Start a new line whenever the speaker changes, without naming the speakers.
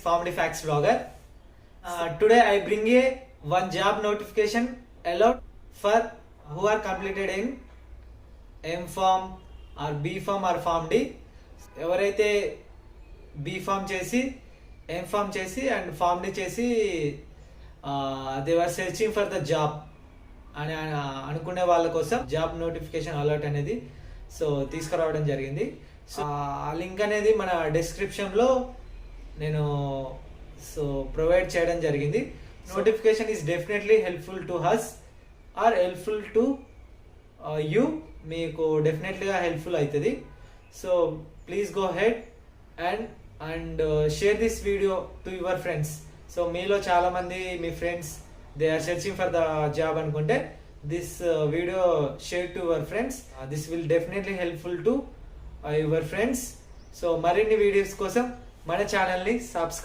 Family Facts Vlogger. Today I bring a one job notification allowed for who are completed in M Farm or B Farm or Farm D. ఎవరైతే B Pharm చేసి M Pharm చేసి and Pharm D చేసి they are searching for the job అని అనుకునే వాళ్ళ కోసం job notification alert అనేది so తీసుకురావడం జరిగింది. సో ఆ లింక్ అనేది మన డిస్క్రిప్షన్లో నేను సో ప్రొవైడ్ చేయడం జరిగింది. Notification is definitely helpful to us or helpful to you. మీకు డెఫినెట్లీగా హెల్ప్ఫుల్ అవుతుంది. So please go ahead and share this video to your friends. So మీలో చాలా మంది మీ friends they are searching for the job అనుకుంటే this video share to your friends. This will definitely helpful to your friends. So మరిన్ని videos కోసం మన ఛానల్ని subscribe